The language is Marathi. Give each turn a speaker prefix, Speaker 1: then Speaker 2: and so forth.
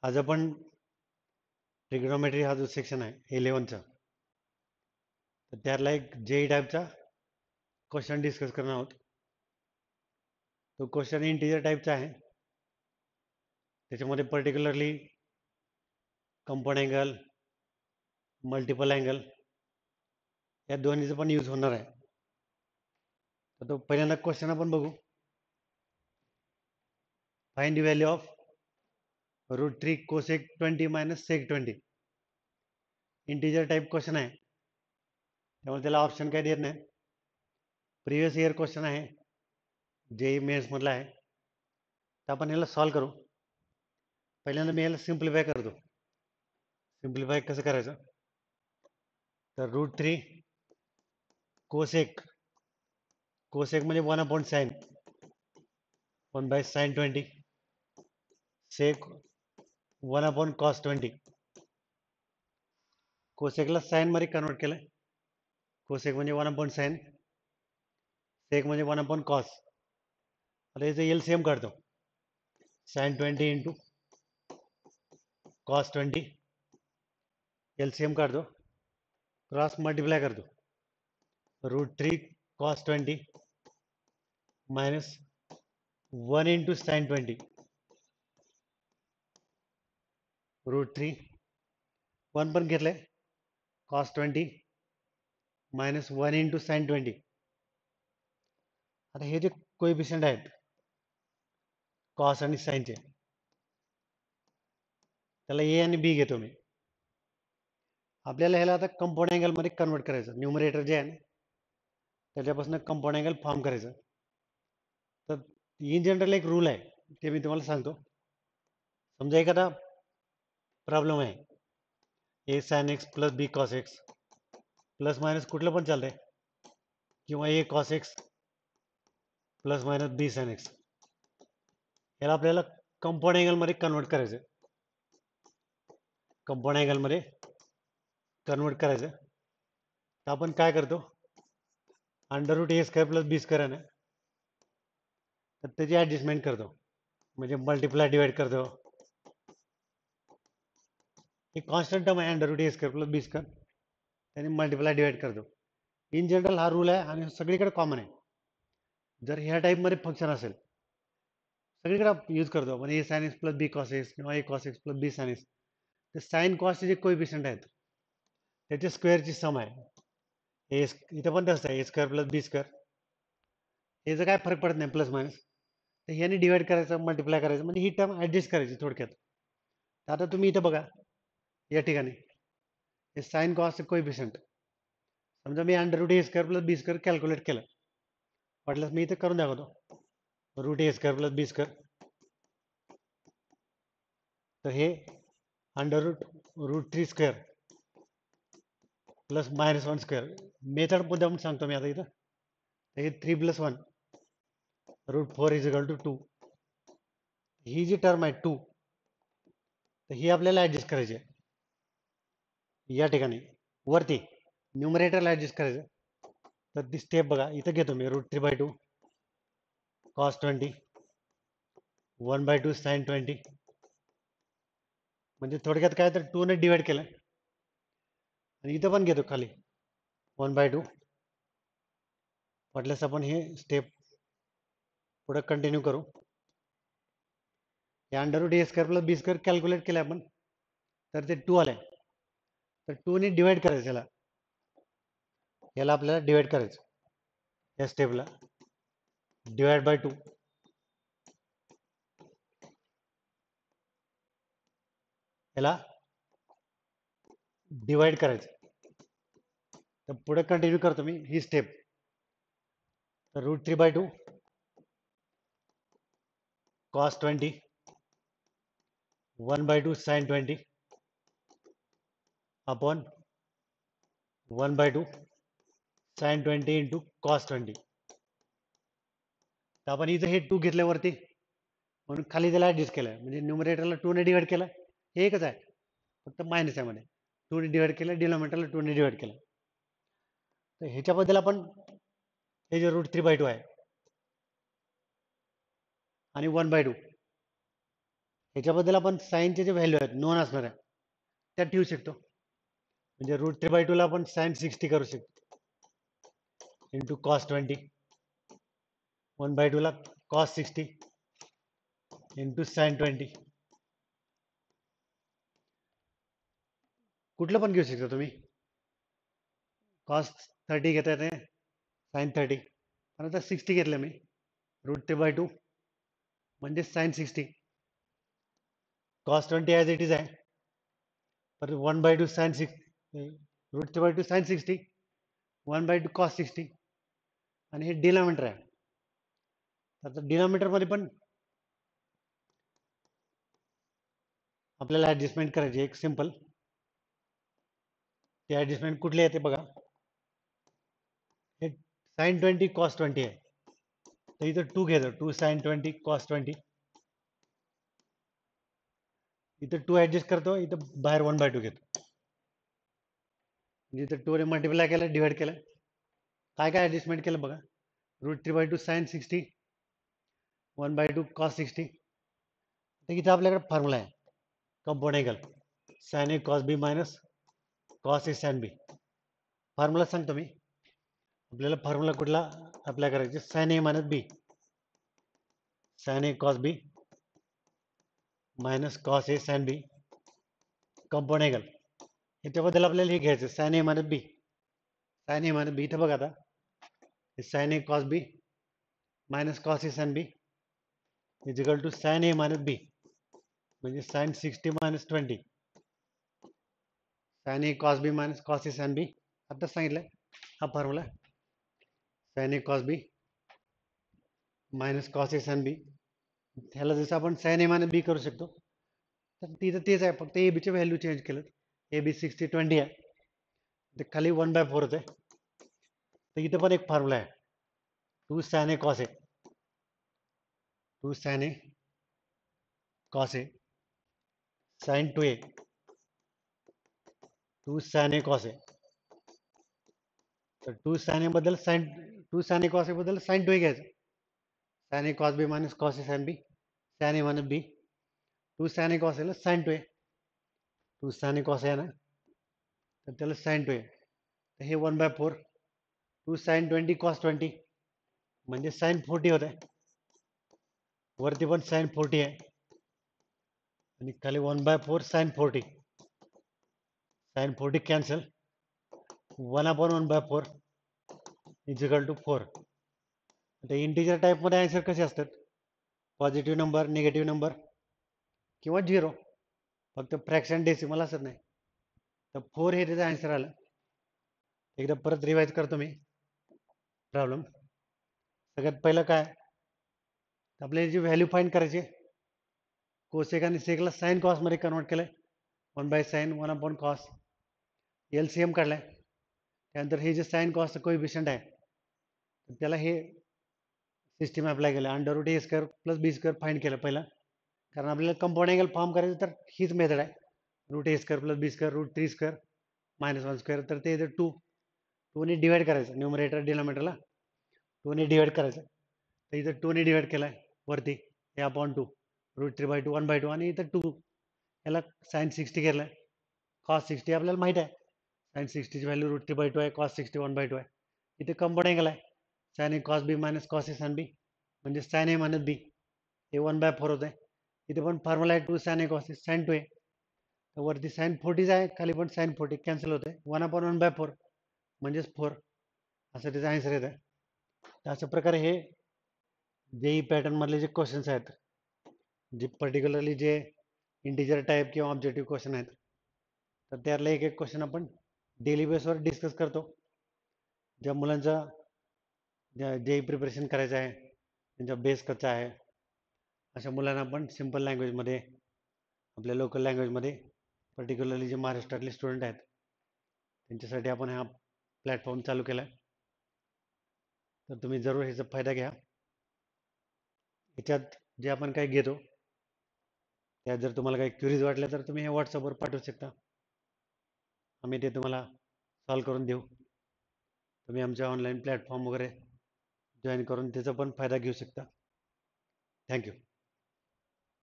Speaker 1: आज आपण ट्रिग्नोमेट्री हा जो सेक्शन आहे 11चा, तर त्यातला एक जेई टाईपचा क्वेश्चन डिस्कस करणार आहोत. तो क्वेश्चन इंटिजर टाईपचा आहे. त्याच्यामध्ये particularly compound angle, multiple angle या दोन्हीचा पण यूज होणार आहे. तर तो पहिल्यांदा क्वेश्चन आपण बघू. Find the value of √3 cosec 20 minus sec 20. Integer type question आहे, त्यामुळे त्याला ऑप्शन काय देत नाही. प्रिव्हियस इयर क्वेश्चन आहे, जेई मेन्स मधला आहे. तर आपण याला सॉल्व करू. पहिल्यांदा मी याला सिम्प्लिफाय करतो. सिम्प्लिफाय कसं करायचं, तर √3 कोसेक म्हणजे 1/sin 1/sin 20 सेक 1/cos 20. कोसेकला साइन मध्ये कन्वर्ट केलं. कोसेक म्हणजे 1/sin, सेक म्हणजे 1/cos. आता याचं एलसीएम काढतो. sin 20 इंटू cos 20 एलसीएम काढतो, क्रॉस मल्टिप्लाय करतो. √3 cos 20 मायनस 1 इंटू sin 20 √3 1 पण घेतलंय, cos 20 मायनस 1 इंटू sin 20. आता हे जे कोएफिशियंट आहेत कॉस आणि साईनचे, त्याला ए आणि बी घेतो मी. आपल्याला ह्याला आता कंपाऊंड अँगल मध्ये कन्वर्ट करायचं. न्यूमरेटर जे आहे ना, त्याच्यापासून कंपाऊंड अँगल फॉर्म करायचं. तर इन जनरल एक रूल आहे, ते मी तुम्हाला सांगतो. समजा एखादा प्रॉब्लेम आहे, ए साइन एक्स प्लस बी कॉस एक्स, प्लस मायनस कुठलं पण चालतंय, किंवा ए cos x plus minus B sine x. याला आपल्याला कंपाऊंड अँगल मध्ये कन्वर्ट करायचं. कंपाऊंड अँगल मध्ये कन्वर्ट करायचं. तर आपण काय करतो, √a² प्लस b² आहे ना, तर त्याची ऍडजस्टमेंट करतो. म्हणजे मल्टिप्लाय डिवाइड करतो. हे कॉन्स्टंट टर्म आहे √a² प्लस b², त्याने मल्टिप्लाय डिवाइड करतो. इन जनरल हा रूल आहे आणि सगळीकडे कॉमन आहे. जर ह्या टाईपमध्ये फंक्शन असेल, सगळीकडे यूज करतो आपण, ए साइन एक्स प्लस बी कॉस एक्स किंवा ए कॉस एक्स प्लस बी साइन एक्स. तर साइन कॉसचे जे कोएफिशियंट आहेत त्याच्या स्क्वेअरची सम आहे. ए इथं पण तसं आहे, a² प्लस b². याचा काय फरक पडत नाही, प्लस मायनस. तर ह्याने डिवाइड करायचं, मल्टिप्लाय करायचं, म्हणजे ही टर्म ऍडजस्ट करायची थोडक्यात. आता तुम्ही इथं बघा, या ठिकाणी हे साइन कॉसचे कोएफिशियंट, समजा मी √a² प्लस b² कॅल्क्युलेट केलं, वाटल्यास मी इथं करून दाखवतो. √a² प्लस b², तर हे √√3² प्लस -1² मेथड मुद्दाम सांगतो मी आता इथं. हे 3 + 1 √4 = 2. ही जी टर्म आहे 2, तर ही आपल्याला ऍडजस्ट करायची आहे. या ठिकाणी वरती न्यूमरेटरला ऍडजस्ट करायचं. तर ती स्टेप बघा, इथं घेतो मी √3/2 cos 20 1/2 sin 20. म्हणजे थोडक्यात काय, तर 2 ने डिवाइड केलं. आणि इथं पण घेतो खाली 1/2. वाटल्यास आपण हे स्टेप पुढे कंटिन्यू करू. या √a² प्लस b² कॅल्क्युलेट केलं आपण, तर ते 2 आले. तर 2 ने डिवाइड करायचं याला. याला आपल्याला डिवाइड करायचं, या स्टेपला डिवाइड बाय 2. याला डिवाइड करायचं. तर पुढे कंटिन्यू करतो मी ही स्टेप. तर √3/2 cos 20 1/2 sin 20 upon 1/2 sin 20 into cos 20. तर आपण इथं हे 2 घेतल्यावरती, म्हणून खाली त्याला ऍडजस्ट केलं. म्हणजे न्यूमरेटरला 2 ने डिवाइड केलं, हे एकच आहे, फक्त मायनस आहे मध्ये. 2 ने डिवाइड केलं, डिनॉमिनेटरला 2 ने डिवाइड केलं. तर ह्याच्याबद्दल आपण, हे जे √3/2 आहे आणि 1/2, ह्याच्याबद्दल आपण साईनचे जे व्हॅल्यू आहेत नोन असणार आहे त्या ठेवू शकतो. म्हणजे √3/2 ला आपण साइन 60 करू शकतो इंटू कॉस 20, 1/2 ला कॉस 60 इंटू साइन 20. कुठलं पण घेऊ शकता तुम्ही. कॉस 30 घेता येते, साइन 30, पण आता 60 घेतलं मी. √3/2 म्हणजे sine 60, cos 20 as it is आहे, पर 1/2 साइन 60, √3/2 साइन 60, 1/2 कॉस 60, आणि हे डिनॉमिनेटर आहे. आता डिनॉमिनेटर मध्ये पण आपल्याला ऍडजस्टमेंट करायची एक सिंपल. ते ऍडजस्टमेंट कुठले येते बघा. हे साइन 20 कॉस 20 आहे, तर इथं 2 घेतो, 2 साइन 20 कॉस 20. इथं 2 ऍडजस्ट करतो, इथं बाहेर 1/2 घेतो. म्हणजे इथं 2 ने मल्टिप्लाय केलं, डिवाइड केलं. काय काय ऍडजस्टमेंट केलं बघा. √3/2 साइन 60, 1/2 कॉस 60. तर इथं आपल्याकडे फॉर्म्युला आहे compound angle, sine A cos B minus cos A sine B. Formula सांगतो मी. आपल्याला फॉर्म्युला कुठला अप्लाय करायचे, sine A minus B, sine A cos B minus cos A sine B compound angle. याच्याबद्दल आपल्याला हे घ्यायचं, sine A minus B. Sine A minus B इथं बघा, आता sine A cos B minus cos A sine B is equal to sine A minus B, म्हणजे sine 60 minus 20, sign A cos B minus cos A sine बी. आता सांगितलं हा formula, sign A cos B minus cos A sine बी. ह्याला जसं आपण साइन ए मायनस बी करू शकतो, तर तिथं तेच आहे, फक्त ए बीचे व्हॅल्यू चेंज केलं. ए बी 60 20 आहे, ते खाली 1/4 होते. तर इथं पण एक फॉर्म्युला आहे, 2 sign A cos A, 2 sign A cos A sign 2a, 2 sign A cos A. तर 2 साइन ए बद्दल sign, 2 sign A cos A बद्दल साइन 2a घ्यायचं. Sine A cos B minus cos A sine B, sine A minus B, 2 sign A cos A ला sign 2a, 2 sign A cos A आहे ना, तर त्याला साइन 2a. तर हे 1/4, 2 साइन 20 कॉस 20, म्हणजे साइन 40 होते. वरती पण साइन 40 आहे, आणि खाली 1/4 sine 40, sine 40 cancel, 1/1/4 is equal to 4. आता इंटिजर टाईप मध्ये आन्सर कसे असतात, पॉझिटिव्ह नंबर, निगेटिव्ह नंबर किंवा 0, फक्त फ्रॅक्शन डेसिमल असत नाही. तर 4 हे त्याचं आन्सर आलं. एकदा परत रिवाइज करतो मी प्रॉब्लेम. सगळ्यात पहिलं काय, आपल्याला जी व्हॅल्यू फाइंड करायची, कोसेक आणि सेकला साइन कॉस मध्ये कन्वर्ट केलंय, 1/sin 1/cos, LCM काढलाय. त्यानंतर हे जे साइन कॉस कोइफिशियंट आहे, त्याला हे सिस्टीम अप्लाय केलं, √a² प्लस b² फाइंड केलं पहिला, कारण आपल्याला कंपाऊंड अँगल फॉर्म करायचं, तर हीच मेथड आहे. √a² प्लस b² √3² मायनस 1², तर ते 2 ने डिवाइड करायचं, न्यूमरेटर डिनॉमिनेटरला 2 ने डिवाइड करायचं. तर इथं 2 ने डिवाइड केलाय वरती, हे अपॉन 2, √3/2 1/2, आणि इथं 2, याला साइन 60 केलाय, कॉस 60 आपल्याला माहित आहे, साइन 60 ची व्हॅल्यू √3/2 आहे, कॉस 60 1/2 आहे. इथे कंपाऊंड अँगल आहे, sign A cos B minus cos A sine बी, म्हणजे साइन ए मायनस बी, हे 1/4 होत आहे. इथे पण फॉर्म्युला आहे 2 sign A cos A sign 2a, तर वरती साइन 40 आहे, खाली पण साइन 40 कॅन्सल होते, 1/1/4 म्हणजेच 4, असं त्याचा आन्सर येत आहे. अशा प्रकारे हे जेई पॅटर्न मधले जे क्वेश्चन्स आहेत, जे पर्टिक्युलरली जे इंटिजर टाईप किंवा ऑब्जेक्टिव्ह क्वेश्चन आहेत, तर त्यातला एक एक क्वेश्चन आपण डेली बेसवर डिस्कस करतो. ज्या मुलांचा जेई प्रिपरेशन करायचं आहे, त्यांचा बेस कच्चा आहे, अशा मुलांना आपण सिंपल लँग्वेजमध्ये, आपल्या लोकल लँग्वेजमध्ये, पर्टिक्युलरली जे महाराष्ट्रातले स्टुडंट आहेत त्यांच्यासाठी आपण हा प्लॅटफॉर्म चालू केला आहे. तर तुम्ही जरूर ह्याचा फायदा घ्या. ह्याच्यात जे आपण काही घेतो, त्यात जर तुम्हाला काही क्युरीज वाटल्या तर तुम्ही हे व्हॉट्सअपवर पाठवू शकता, आम्ही ते तुम्हाला सॉल्व करून देऊ. तुम्ही आमच्या ऑनलाईन प्लॅटफॉर्म वगैरे जॉईन करून त्याचा पण फायदा घेऊ शकता. थँक्यू.